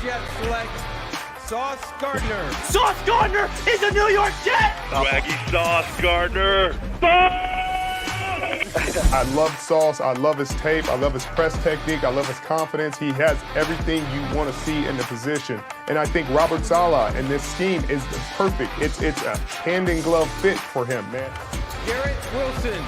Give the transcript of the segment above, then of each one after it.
Jets select Sauce Gardner. Sauce Gardner is a New York Jet! Swaggy Sauce Gardner. I love Sauce. I love his tape. I love his press technique. I love his confidence. He has everything you want to see in the position. And I think Robert Saleh and this scheme is perfect. It's a hand-in-glove fit for him, man. Garrett Wilson.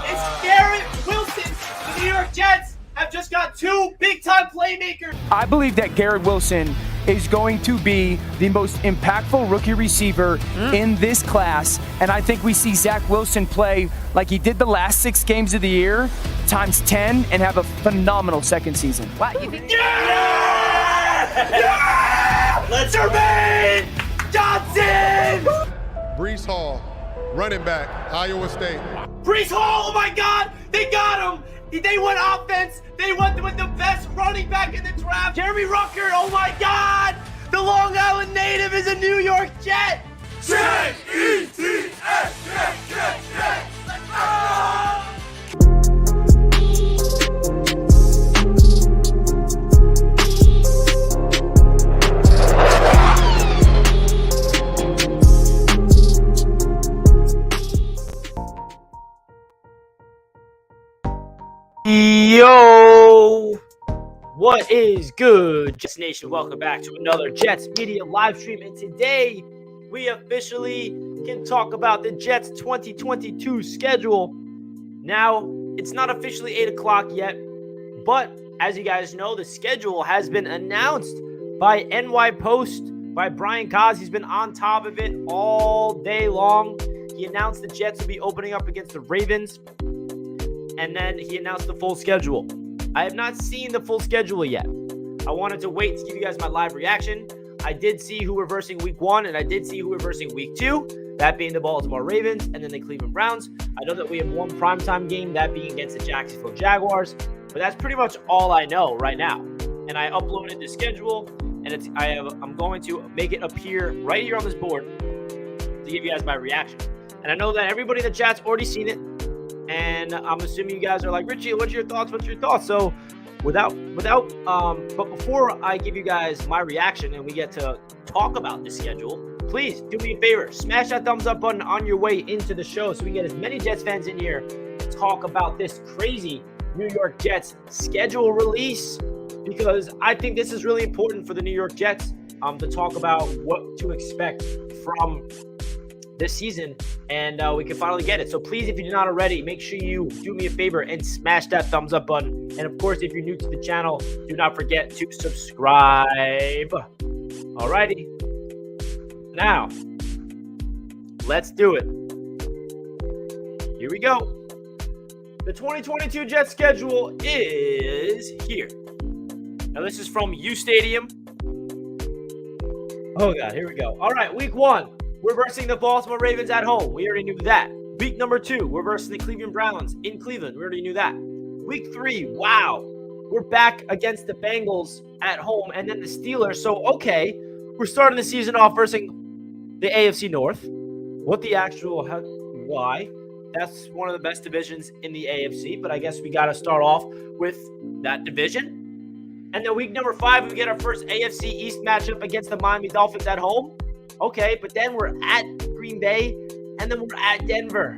It's Garrett Wilson! The New York Jets have just got two big-time playmakers! I believe that Garrett Wilson is going to be the most impactful rookie receiver in this class. And I think we see Zach Wilson play like he did the last 6 games of the year, times 10, and have a phenomenal second season. Wow, you think? Yeah! Let's Jermaine Johnson! Brees Hall, running back, Iowa State. Brees Hall, oh my God, they got him! They went offense. They went with the best running back in the draft. Jeremy Rucker, oh my God! The Long Island native is a New York Jet! J-E-T-S, Jet! Let's go! Yo! What is good, Jets Nation? Welcome back to another Jets Media live stream. And today, we officially can talk about the Jets 2022 schedule. Now, it's not officially 8 o'clock yet, but as you guys know, the schedule has been announced by NY Post, by Brian Coz. He's been on top of it all day long. He announced the Jets will be opening up against the Ravens. And then he announced the full schedule. I have not seen the full schedule yet. I wanted to wait to give you guys my live reaction. I did see who we're versing week 1, and I did see who we're versing week 2, that being the Baltimore Ravens and then the Cleveland Browns. I know that we have one primetime game, that being against the Jacksonville Jaguars, but that's pretty much all I know right now. And I uploaded the schedule, and I'm going to make it appear right here on this board to give you guys my reaction. And I know that everybody in the chat's already seen it. And I'm assuming you guys are like, Richie, what's your thoughts? So but before I give you guys my reaction and we get to talk about the schedule, please do me a favor, smash that thumbs up button on your way into the show so we can get as many Jets fans in here to talk about this crazy New York Jets schedule release, because I think this is really important for the New York Jets to talk about what to expect from this season, and we can finally get it. So please, if you did not already, make sure you do me a favor and smash that thumbs up button. And of course, if you're new to the channel, do not forget to subscribe. Alrighty. Now, let's do it. Here we go. The 2022 Jets schedule is here. Now, this is from U Stadium. Oh, God, here we go. All right, week 1. We're versing the Baltimore Ravens at home. We already knew that. Week number 2, we're versing the Cleveland Browns in Cleveland. We already knew that. Week 3, wow. We're back against the Bengals at home and then the Steelers. So, okay, we're starting the season off versing the AFC North. Why? That's one of the best divisions in the AFC, but I guess we got to start off with that division. And then week number 5, we get our first AFC East matchup against the Miami Dolphins at home. Okay, but then we're at Green Bay, and then we're at Denver.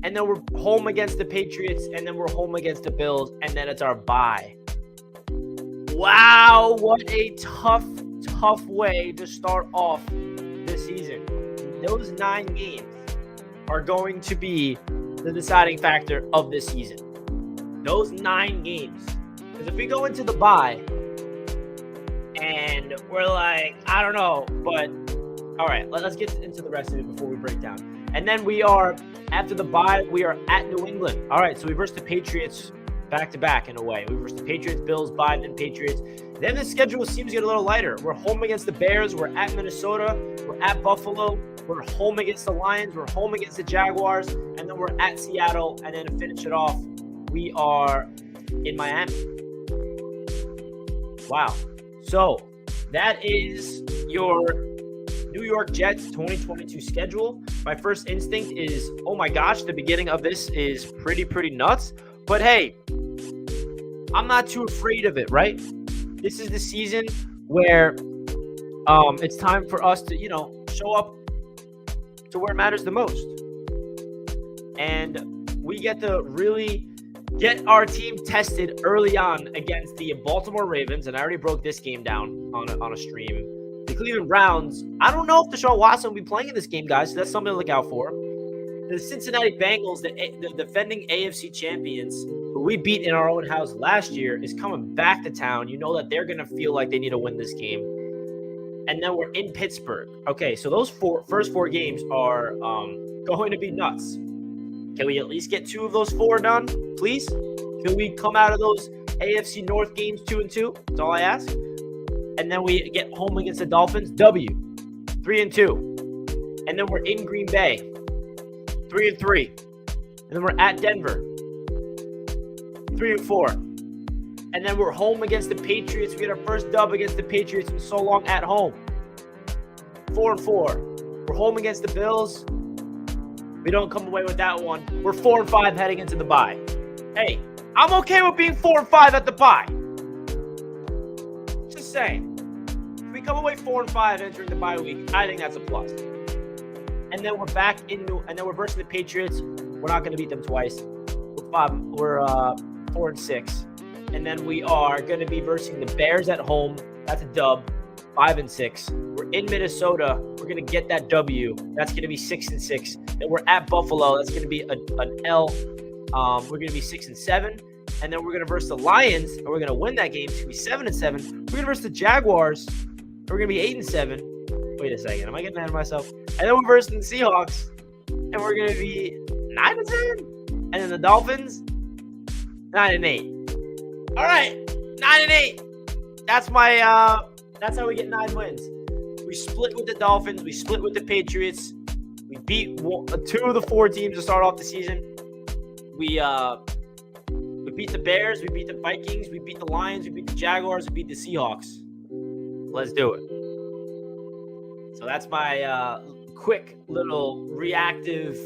And then we're home against the Patriots, and then we're home against the Bills, and then it's our bye. Wow, what a tough way to start off this season. Those 9 games are going to be the deciding factor of this season. Those 9 games. Because if we go into the bye, and we're like, I don't know, but all right, let's get into the rest of it before we break down. And then we are, after the bye, we are at New England. All right, so we versus the Patriots back-to-back in a way. We versus the Patriots, Bills, bye, then Patriots. Then the schedule seems to get a little lighter. We're home against the Bears. We're at Minnesota. We're at Buffalo. We're home against the Lions. We're home against the Jaguars. And then we're at Seattle. And then to finish it off, we are in Miami. Wow. So that is your New York Jets 2022 schedule. My first instinct is, oh my gosh, the beginning of this is pretty nuts. But hey, I'm not too afraid of it, right? this is the season where it's time for us to, show up to where it matters the most. And we get to really get our team tested early on against the Baltimore Ravens. And I already broke this game down on a stream. The Cleveland Browns, I don't know if Deshaun Watson will be playing in this game, guys. So that's something to look out for. The Cincinnati Bengals, the defending AFC champions, who we beat in our own house last year, is coming back to town. You know that they're going to feel like they need to win this game. And then we're in Pittsburgh. Okay, so those first four games are going to be nuts. Can we at least get 2 of those 4 done, please? Can we come out of those AFC North games 2-2? That's all I ask. And then we get home against the Dolphins, W, 3-2. And then we're in Green Bay, 3-3. And then we're at Denver, 3-4. And then we're home against the Patriots. We get our first dub against the Patriots in so long at home, 4-4. We're home against the Bills. We don't come away with that one. We're 4-5 heading into the bye. Hey, I'm okay with being 4-5 at the bye. Just saying. If we come away 4-5 entering the bye week, I think that's a plus. And then we're back and then we're versus the Patriots. We're not going to beat them twice. We're 4-6. And then we are going to be versus the Bears at home. That's a dub, 5-6. We're in Minnesota. We're going to get that W. That's going to be 6-6. Then we're at Buffalo. That's going to be an L. We're going to be 6-7. And then we're going to versus the Lions, and we're going to win that game. It's going to be 7-7. We're going to versus the Jaguars. We're going to be 8-7. Wait a second. Am I getting ahead of myself? And then we're versus the Seahawks, and we're going to be 9-7. And then the Dolphins, 9-8. All right, 9-8. That's my. That's how we get 9 wins. We split with the Dolphins. We split with the Patriots. We beat 2 of the 4 teams to start off the season. We beat the Bears. We beat the Vikings. We beat the Lions. We beat the Jaguars. We beat the Seahawks. Let's do it. So that's my quick little reactive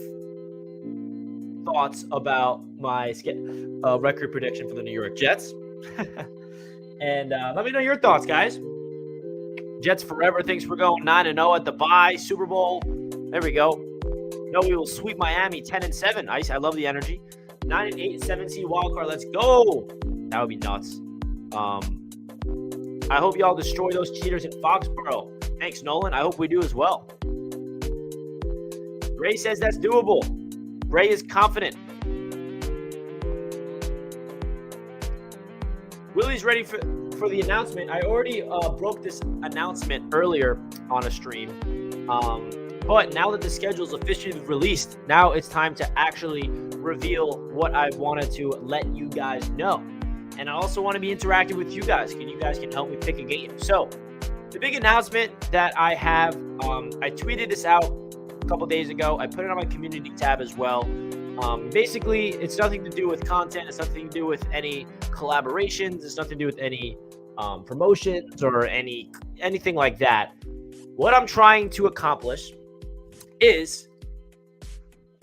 thoughts about my record prediction for the New York Jets. And let me know your thoughts, guys. Jets forever thinks we're going 9-0 at the bye. Super Bowl. There we go. No, we will sweep Miami 10-7. Ice, I love the energy. 9-8, 7-seed wildcard. Let's go. That would be nuts. I hope y'all destroy those cheaters in Foxborough. Thanks, Nolan. I hope we do as well. Ray says that's doable. Ray is confident. Willie's ready for the announcement. I already broke this announcement earlier on a stream. But now that the schedule is officially released, now it's time to actually reveal what I wanted to let you guys know. And I also want to be interactive with you guys. You guys can help me pick a game. So the big announcement that I have, I tweeted this out a couple days ago. I put it on my community tab as well. Basically, it's nothing to do with content. It's nothing to do with any collaborations. It's nothing to do with any promotions or anything like that. What I'm trying to accomplish is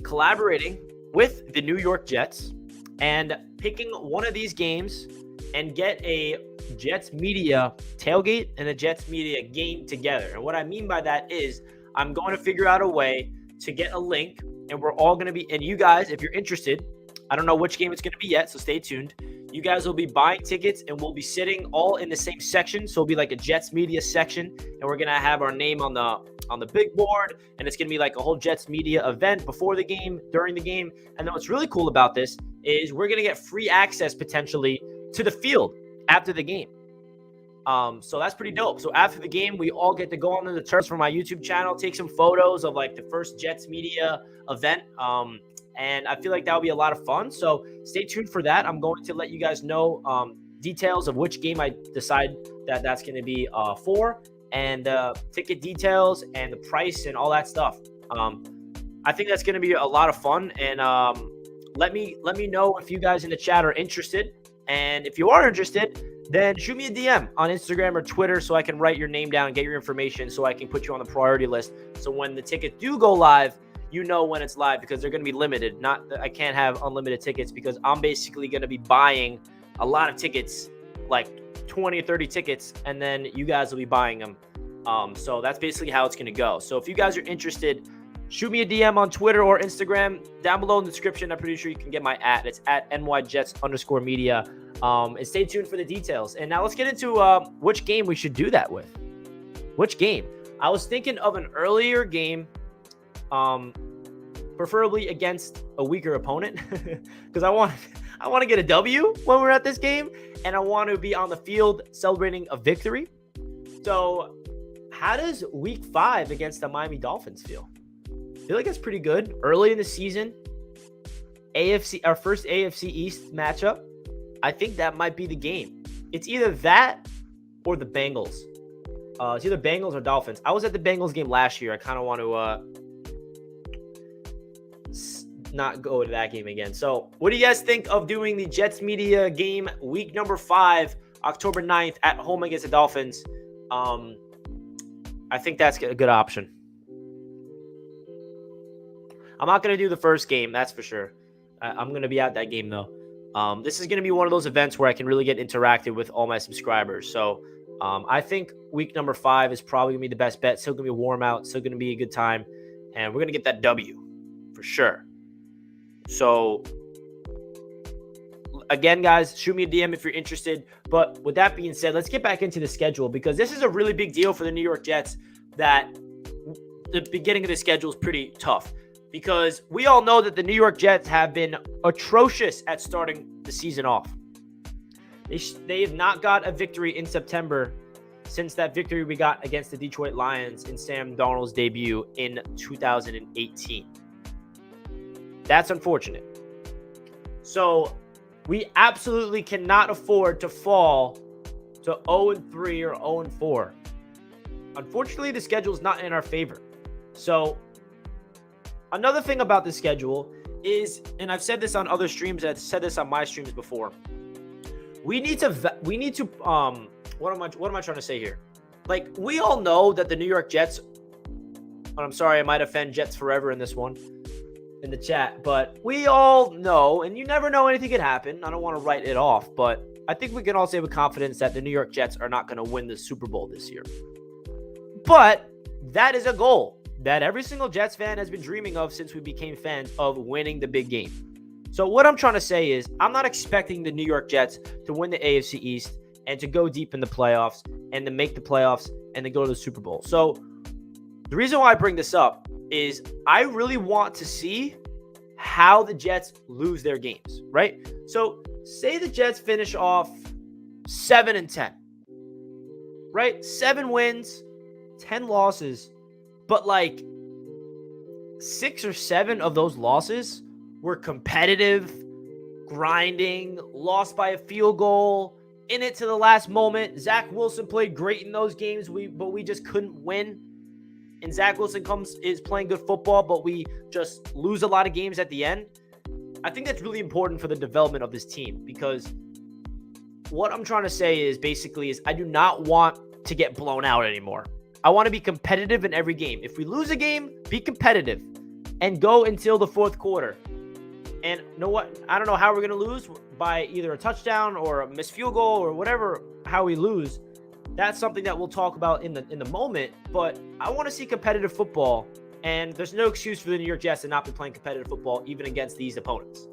collaborating with the New York Jets and picking one of these games and get a Jets media tailgate and a Jets media game together. And what I mean by that is I'm going to figure out a way to get a link, and we're all going to be, and you guys, if you're interested, I don't know which game it's going to be yet, so stay tuned. You guys will be buying tickets, and we'll be sitting all in the same section. So it'll be like a Jets media section, and we're going to have our name on the big board, and it's going to be like a whole Jets media event before the game, during the game. And then what's really cool about this is we're going to get free access potentially to the field after the game. So that's pretty dope. So after the game, we all get to go onto the turf from my YouTube channel, take some photos of like the first Jets media event. And I feel like that would be a lot of fun. So stay tuned for that. I'm going to let you guys know details of which game I decide that's going to be for, and ticket details and the price and all that stuff. I think that's going to be a lot of fun. And let me know if you guys in the chat are interested. And if you are interested, then shoot me a DM on Instagram or Twitter so I can write your name down and get your information so I can put you on the priority list. So when the tickets do go live, you know when it's live, because they're going to be limited. Not that I can't have unlimited tickets, because I'm basically going to be buying a lot of tickets like 20 or 30 tickets, and then you guys will be buying them. So that's basically how it's going to go. So if you guys are interested, shoot me a DM on Twitter or Instagram. Down below in the description, I'm pretty sure you can get my @. It's @NYJets_media. And stay tuned for the details. And now let's get into which game we should do that with. Which game? I was thinking of an earlier game, preferably against a weaker opponent, because I want to get a W when we're at this game, and I want to be on the field celebrating a victory. So how does week 5 against the Miami Dolphins feel? I feel like it's pretty good. Early in the season, our first AFC East matchup. I think that might be the game. It's either that or the Bengals. It's either Bengals or Dolphins. I was at the Bengals game last year. I kind of want to not go to that game again. So what do you guys think of doing the Jets Media game week number 5, October 9th at home against the Dolphins? I think that's a good option. I'm not going to do the first game, that's for sure. I'm going to be at that game, though. This is going to be one of those events where I can really get interactive with all my subscribers. So I think week number 5 is probably going to be the best bet. Still going to be a warm out. Still going to be a good time. And we're going to get that W for sure. So, again, guys, shoot me a DM if you're interested. But with that being said, let's get back into the schedule, because this is a really big deal for the New York Jets, that the beginning of the schedule is pretty tough. Because we all know that the New York Jets have been atrocious at starting the season off. They have not got a victory in September since that victory we got against the Detroit Lions in Sam Darnold's debut in 2018. That's unfortunate. So we absolutely cannot afford to fall to 0-3 or 0-4. Unfortunately, the schedule is not in our favor. So another thing about the schedule is, and I've said this on other streams, I've said this on my streams before. We need to what am I trying to say here? Like, we all know that the New York Jets, and I'm sorry, I might offend Jets forever in this one, in the chat, but we all know, and you never know, anything could happen. I don't want to write it off, but I think we can all say with confidence that the New York Jets are not going to win the Super Bowl this year. But that is a goal that every single Jets fan has been dreaming of since we became fans of winning the big game. So what I'm trying to say is, I'm not expecting the New York Jets to win the AFC East and to go deep in the playoffs and to make the playoffs and to go to the Super Bowl. So the reason why I bring this up is I really want to see how the Jets lose their games, right? So say the Jets finish off 7-10, right? 7 wins, 10 losses, but like 6 or 7 of those losses were competitive, grinding, lost by a field goal, in it to the last moment. Zach Wilson played great in those games, but we just couldn't win. And Zach Wilson is playing good football, but we just lose a lot of games at the end. I think that's really important for the development of this team, because what I'm trying to say is basically I do not want to get blown out anymore. I want to be competitive in every game. If we lose a game, be competitive and go until the fourth quarter. And you know what? I don't know how we're going to lose, by either a touchdown or a missed field goal or whatever, how we lose. That's something that we'll talk about in the moment. But I want to see competitive football, and there's no excuse for the New York Jets to not be playing competitive football even against these opponents.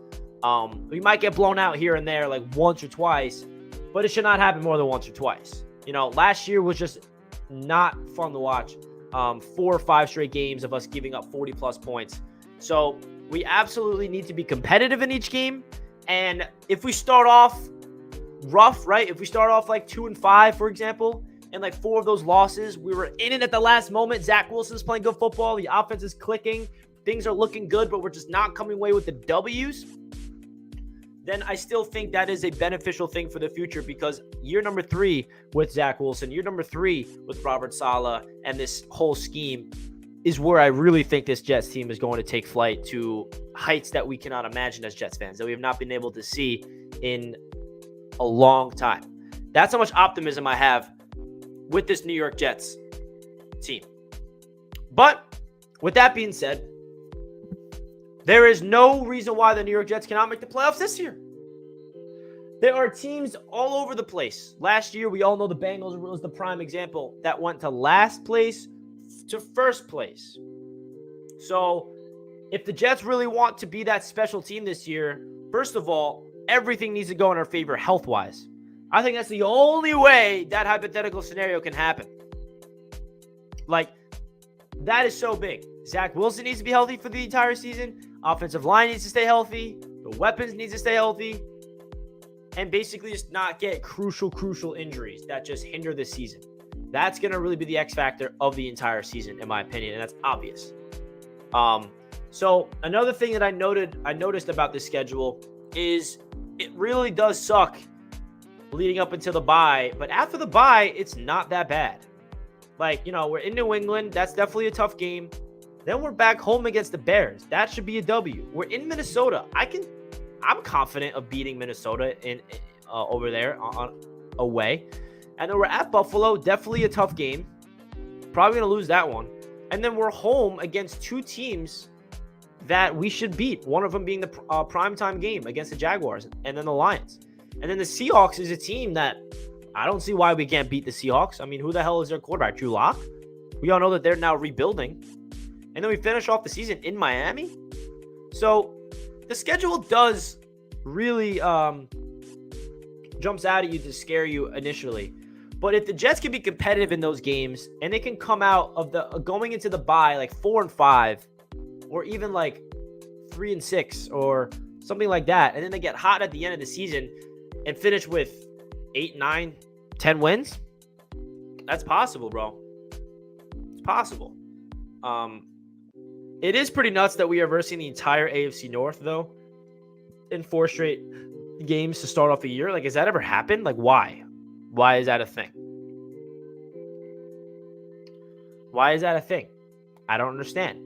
We might get blown out here and there like once or twice, but it should not happen more than once or twice. You know, last year was just not fun to watch. 4 or 5 straight games of us giving up 40+ points. So we absolutely need to be competitive in each game. And if we start off rough, right? If we start off like 2-5, for example, and like 4 of those losses, we were in it at the last moment. Zach Wilson's playing good football. The offense is clicking. Things are looking good, but we're just not coming away with the W's. Then I still think that is a beneficial thing for the future, because year number 3 with Zach Wilson, year number 3 with Robert Saleh, and this whole scheme is where I really think this Jets team is going to take flight to heights that we cannot imagine as Jets fans, that we have not been able to see in a long time. That's how much optimism I have with this New York Jets team. But with that being said, there is no reason why the New York Jets cannot make the playoffs this year. There are teams all over the place. Last year, we all know the Bengals was the prime example that went to last place to first place. So if the Jets really want to be that special team this year, first of all, everything needs to go in our favor health-wise. I think that's the only way that hypothetical scenario can happen. Like, that is so big. Zach Wilson needs to be healthy for the entire season. Offensive line needs to stay healthy. The weapons need to stay healthy. And basically just not get crucial injuries that just hinder the season. That's going to really be the X factor of the entire season, in my opinion, and that's obvious. So another thing that I noticed about this schedule is it really does suck leading up until the bye, but after the bye, it's not that bad. Like, we're in New England. That's definitely a tough game. Then we're back home against the Bears. That should be a W. We're in Minnesota. I'm confident of beating Minnesota over there on away. And then we're at Buffalo. Definitely a tough game. Probably going to lose that one. And then we're home against two teams that we should beat. One of them being the primetime game against the Jaguars and then the Lions. And then the Seahawks is a team that I don't see why we can't beat the Seahawks. I mean, who the hell is their quarterback? Drew Lock? We all know that they're now rebuilding. And then we finish off the season in Miami. So the schedule does really jumps out at you to scare you initially. But if the Jets can be competitive in those games and they can come out of the going into the bye like 4-5 or even like 3-6 or something like that, and then they get hot at the end of the season and finish with 8, 9, 10 wins, that's possible, bro. It's possible. It is pretty nuts that we are versing the entire AFC North, though, in 4 straight games to start off the year. Like, has that ever happened? Like, why? Why is that a thing? Why is that a thing? I don't understand.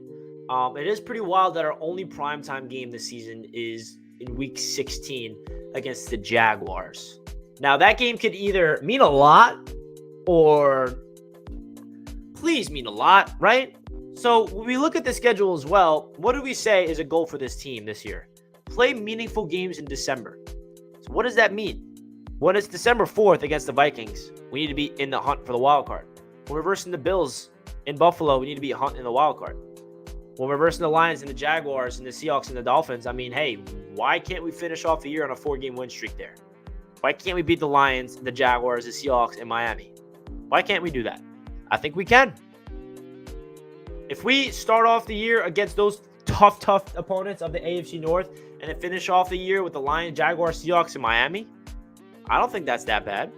It is pretty wild that our only primetime game this season is in Week 16 against the Jaguars. Now, that game could either mean a lot or please mean a lot, right? So when we look at the schedule as well, what do we say is a goal for this team this year? Play meaningful games in December. So what does that mean? When it's December 4th against the Vikings, we need to be in the hunt for the wild card. When we're versing the Bills in Buffalo, we need to be hunting the wild card. When we're versing the Lions and the Jaguars and the Seahawks and the Dolphins, I mean, hey, why can't we finish off the year on a 4-game win streak there? Why can't we beat the Lions, the Jaguars, the Seahawks, and Miami? Why can't we do that? I think we can. If we start off the year against those tough opponents of the AFC North and then finish off the year with the Lions, Jaguars, Seahawks, and Miami, I don't think that's that bad.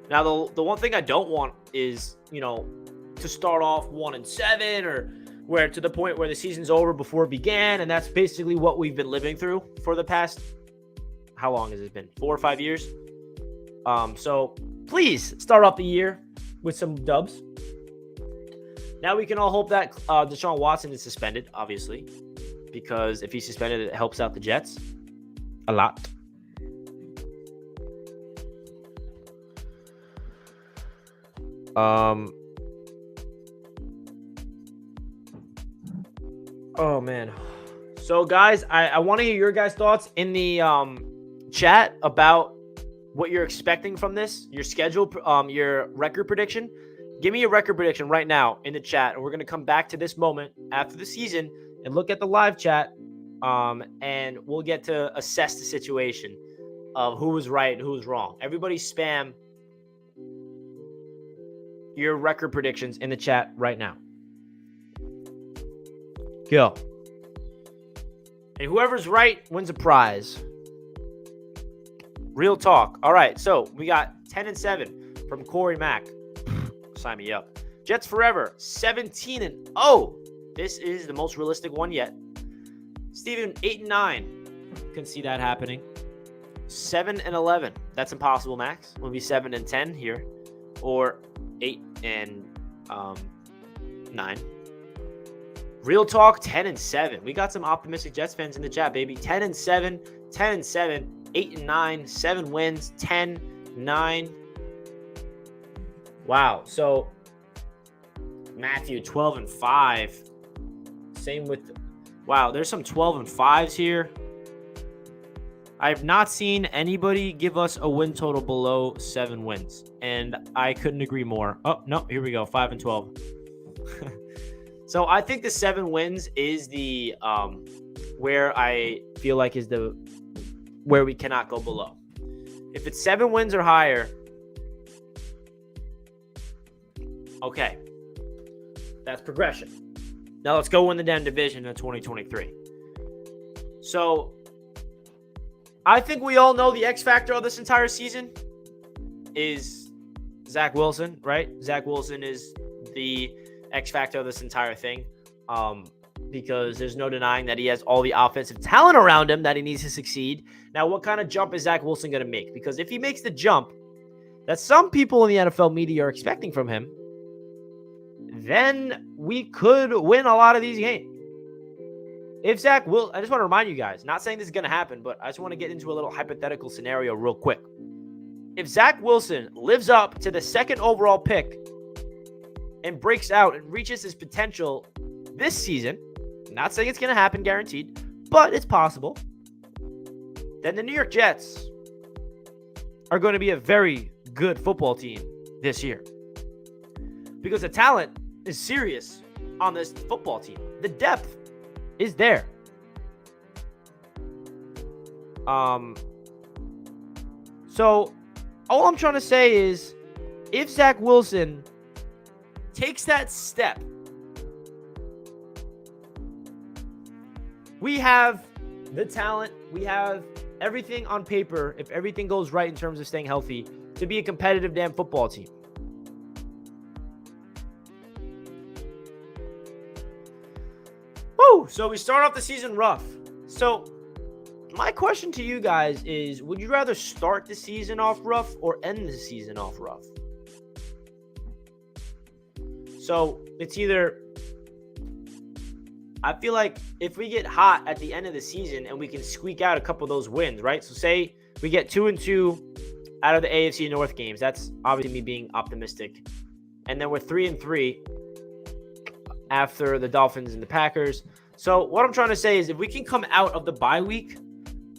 Now, the one thing I don't want is, to start off 1-7 or where to the point where the season's over before it began, and that's basically what we've been living through for the past, how long has it been? 4 or 5 years? So please start off the year with some dubs. Now we can all hope that Deshaun Watson is suspended, obviously, because if he's suspended, it helps out the Jets a lot. Oh, man. So, guys, I want to hear your guys' thoughts in the chat about what you're expecting from this, your schedule, your record prediction. Give me a record prediction right now in the chat, and we're going to come back to this moment after the season and look at the live chat, and we'll get to assess the situation of who was right and who was wrong. Everybody spam your record predictions in the chat right now. Go. And whoever's right wins a prize. Real talk. All right, so we got 10-7 from Corey Mack. Sign me up. Jets forever, 17-0. This is the most realistic one yet. Steven, 8-9. Can see that happening. 7-11. That's impossible, Max. We'll be 7-10 here, or 8-9. Real talk, 10-7. We got some optimistic Jets fans in the chat, baby. 10-7, 10-7, 8-9, 7 wins, 10-9. Wow. So Matthew, 12-5. Same with, wow, there's some 12-5s here. I've not seen anybody give us a win total below 7 wins, and I couldn't agree more. Oh, no, here we go, 5-12. So I think the 7 wins is the where I feel like is the where we cannot go below. If it's 7 wins or higher, okay, that's progression. Now let's go win the damn division in 2023. So I think we all know the X factor of this entire season is Zach Wilson, right? Zach Wilson is the X factor of this entire thing, because there's no denying that he has all the offensive talent around him that he needs to succeed. Now, what kind of jump is Zach Wilson going to make? Because if he makes the jump that some people in the NFL media are expecting from him, then we could win a lot of these games. If Zach will, I just want to remind you guys, not saying this is going to happen, but I just want to get into a little hypothetical scenario real quick. If Zach Wilson lives up to the 2nd overall pick and breaks out and reaches his potential this season, not saying it's going to happen guaranteed, but it's possible, then the New York Jets are going to be a very good football team this year. Because the talent is serious on this football team. The depth is there. So all I'm trying to say is, if Zach Wilson takes that step, we have the talent, we have everything on paper, if everything goes right in terms of staying healthy, to be a competitive damn football team. Woo! So we start off the season rough. So my question to you guys is, would you rather start the season off rough or end the season off rough? So it's either, I feel like if we get hot at the end of the season and we can squeak out a couple of those wins, right? So say we get 2-2 out of the AFC North games. That's obviously me being optimistic. And then we're 3-3 after the Dolphins and the Packers. So what I'm trying to say is, if we can come out of the bye week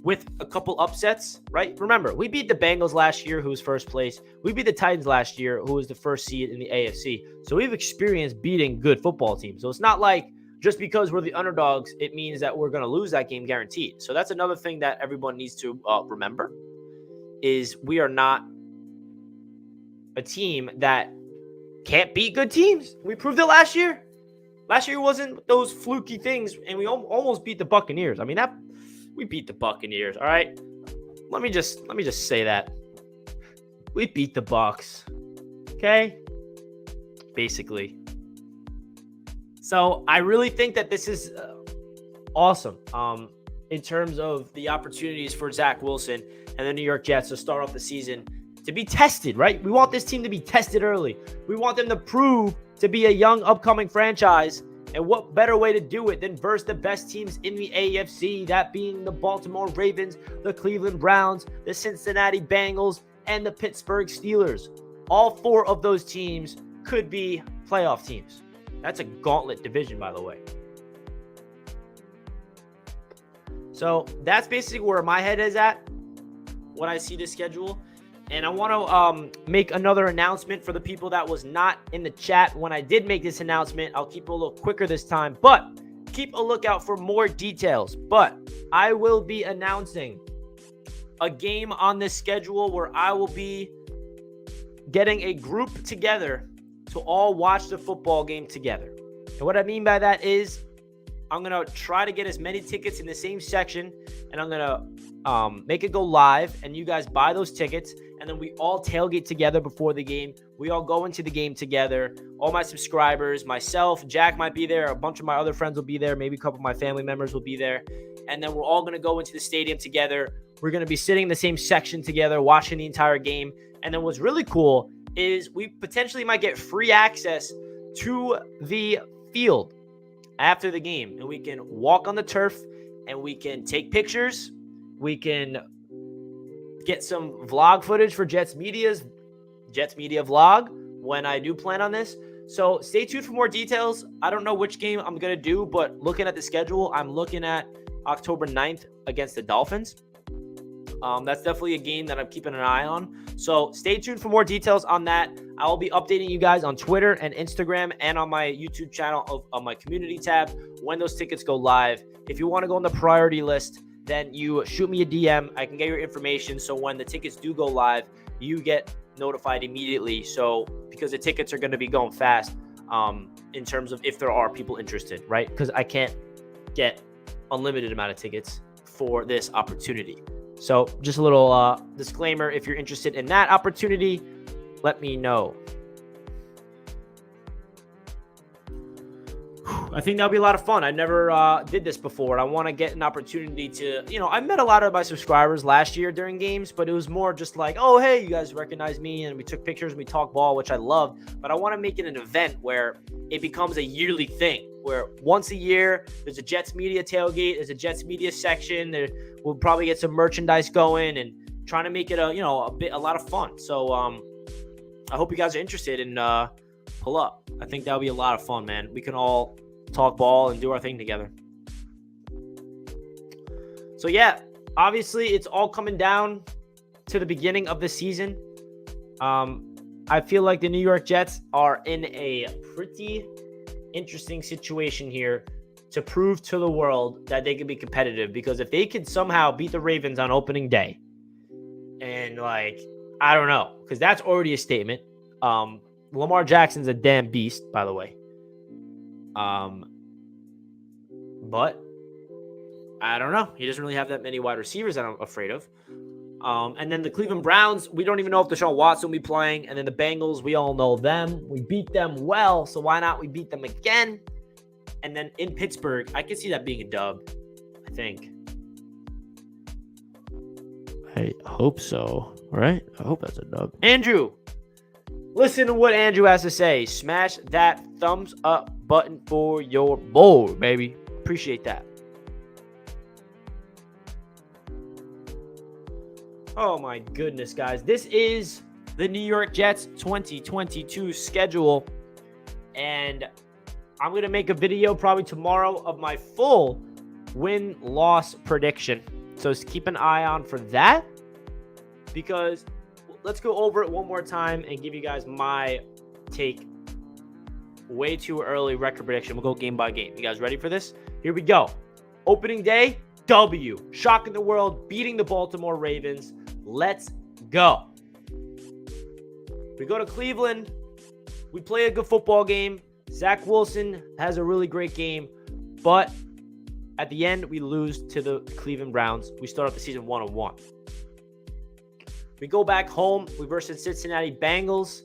with a couple upsets, right? Remember, we beat the Bengals last year, who was first place. We beat the Titans last year, who was the first seed in the AFC. So we've experienced beating good football teams. So it's not like just because we're the underdogs, it means that we're going to lose that game guaranteed. So that's another thing that everyone needs to remember, is we are not a team that can't beat good teams. We proved it last year. Last year wasn't those fluky things, and we almost beat the Buccaneers. I mean, we beat the Buccaneers, all right? Let me just say that. We beat the Bucs. Okay? Basically. So, I really think that this is awesome in terms of the opportunities for Zach Wilson and the New York Jets to start off the season to be tested, right? We want this team to be tested early. We want them to prove to be a young, upcoming franchise. And what better way to do it than versus the best teams in the AFC, that being the Baltimore Ravens, the Cleveland Browns, the Cincinnati Bengals, and the Pittsburgh Steelers. All 4 of those teams could be playoff teams. That's a gauntlet division, by the way. So that's basically where my head is at when I see the schedule. And I want to make another announcement for the people that was not in the chat when I did make this announcement. I'll keep it a little quicker this time, but keep a lookout for more details. But I will be announcing a game on this schedule where I will be getting a group together to all watch the football game together. And what I mean by that is, I'm going to try to get as many tickets in the same section, and I'm going to make it go live, and you guys buy those tickets, and then we all tailgate together before the game. We all go into the game together. All my subscribers, myself, Jack might be there. A bunch of my other friends will be there. Maybe a couple of my family members will be there. And then we're all going to go into the stadium together. We're going to be sitting in the same section together, watching the entire game. And then what's really cool is we potentially might get free access to the field after the game. And we can walk on the turf, and we can take pictures. We can get some vlog footage for Jets Media vlog when I do plan on this. So stay tuned for more details. I don't know which game I'm going to do, but looking at the schedule, I'm looking at October 9th against the Dolphins. That's definitely a game that I'm keeping an eye on. So stay tuned for more details on that. I will be updating you guys on Twitter and Instagram and on my YouTube channel on my community tab when those tickets go live. If you want to go on the priority list, then you shoot me a DM. I can get your information. So when the tickets do go live, you get notified immediately. So because the tickets are going to be going fast in terms of if there are people interested, right? Because I can't get unlimited amount of tickets for this opportunity. So just a little disclaimer, if you're interested in that opportunity, let me know. I think that'll be a lot of fun. I never did this before. I want to get an opportunity to, I met a lot of my subscribers last year during games, but it was more just like, oh, hey, you guys recognize me, and we took pictures and we talked ball, which I loved. But I want to make it an event where it becomes a yearly thing, where once a year there's a Jets media tailgate, there's a Jets media section. We'll probably get some merchandise going and trying to make it a lot of fun. So I hope you guys are interested and pull up. I think that'll be a lot of fun, man. We can all talk ball and do our thing together. So yeah, obviously it's all coming down to the beginning of the season. I feel like the New York Jets are in a pretty interesting situation here to prove to the world that they can be competitive, because if they can somehow beat the Ravens on opening day, and I don't know, because that's already a statement. Lamar Jackson's a damn beast, by the way. But I don't know. He doesn't really have that many wide receivers that I'm afraid of. And then the Cleveland Browns, we don't even know if Deshaun Watson will be playing. And then the Bengals, we all know them. We beat them well, so why not we beat them again? And then in Pittsburgh, I can see that being a dub, I think. I hope so, right? I hope that's a dub. Andrew, listen to what Andrew has to say. Smash that thumbs up button for your boy, baby. Appreciate that. Oh my goodness, guys. This is the New York Jets 2022 schedule. And I'm going to make a video probably tomorrow of my full win-loss prediction. So just keep an eye on for that, because let's go over it one more time and give you guys my take. Way too early record prediction. We'll go game by game. You guys ready for this? Here we go. Opening day, W. Shocking the world, beating the Baltimore Ravens. Let's go. We go to Cleveland. We play a good football game. Zach Wilson has a really great game, but at the end, we lose to the Cleveland Browns. We start off the season 1-1. We go back home. We versus Cincinnati Bengals.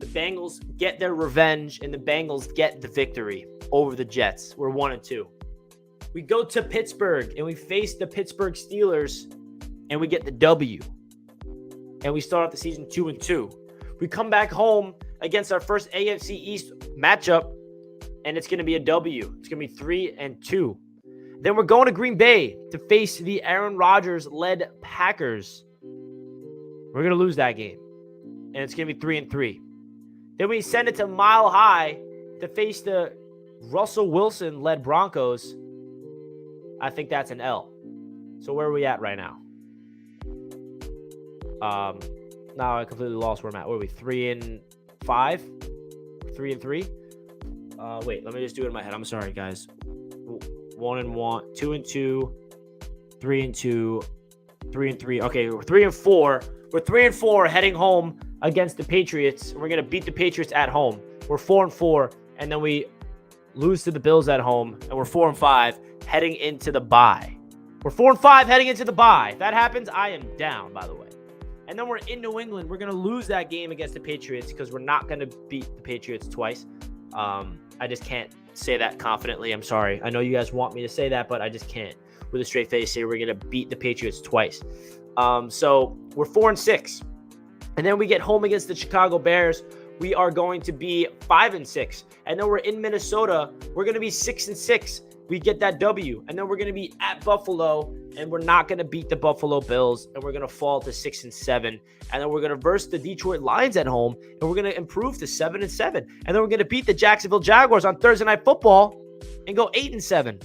The Bengals get their revenge, and the Bengals get the victory over the Jets. We're 1-2. We go to Pittsburgh, and we face the Pittsburgh Steelers, and we get the W. And we start off the season 2-2. We come back home against our first AFC East matchup, and it's going to be a W. It's going to be 3-2. Then we're going to Green Bay to face the Aaron Rodgers-led Packers. We're going to lose that game, and it's going to be 3-3. Then we send it to Mile High to face the Russell Wilson-led Broncos. I think that's an L. So where are we at right now? Now I completely lost where I'm at. Where are we? 3-5? 3-3? Wait, let me just do it in my head. I'm sorry, guys. 1-1, 2-2, 3-2, 3-3. Okay, we're 3-4. We're 3-4 heading home against the Patriots. We're gonna beat the Patriots at home. We're 4-4, and then we lose to the Bills at home, and we're 4-5 heading into the bye. We're 4-5 heading into the bye. If that happens, I am down, by the way. And then we're in New England. We're going to lose that game against the Patriots because we're not going to beat the Patriots twice. I just can't say that confidently. I'm sorry. I know you guys want me to say that, but I just can't with a straight face say we're going to beat the Patriots twice. So we're 4-6. And then we get home against the Chicago Bears. We are going to be 5-6. And then we're in Minnesota. We're going to be 6-6. We get that W. And then we're going to be at Buffalo, and we're not going to beat the Buffalo Bills, and we're going to fall to 6-7. And then we're going to verse the Detroit Lions at home, and we're going to improve to 7-7. And then we're going to beat the Jacksonville Jaguars on Thursday Night Football and go 8-7.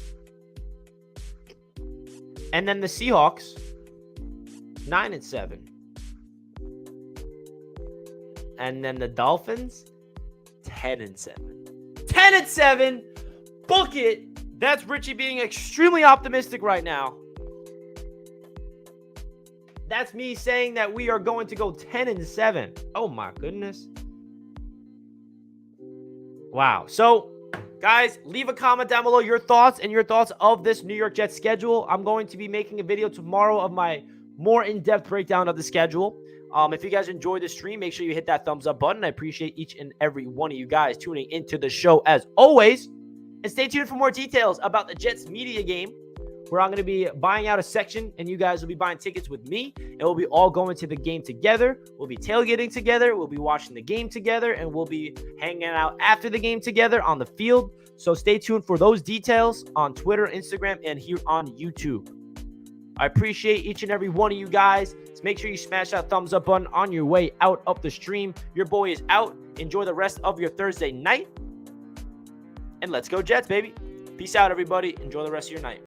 And then the Seahawks, 9-7. And then the Dolphins, 10-7. 10-7. Book it. That's Richie being extremely optimistic right now. That's me saying that we are going to go 10-7. Oh my goodness. Wow. So, guys, leave a comment down below your thoughts of this New York Jets schedule. I'm going to be making a video tomorrow of my more in-depth breakdown of the schedule. If you guys enjoyed the stream, make sure you hit that thumbs up button. I appreciate each and every one of you guys tuning into the show as always. And stay tuned for more details about the Jets media game, where I'm going to be buying out a section and you guys will be buying tickets with me, and we'll be all going to the game together. We'll be tailgating together. We'll be watching the game together, and we'll be hanging out after the game together on the field. So stay tuned for those details on Twitter, Instagram, and here on YouTube. I appreciate each and every one of you guys. So make sure you smash that thumbs up button on your way out of the stream. Your boy is out. Enjoy the rest of your Thursday night. And let's go Jets, baby. Peace out, everybody. Enjoy the rest of your night.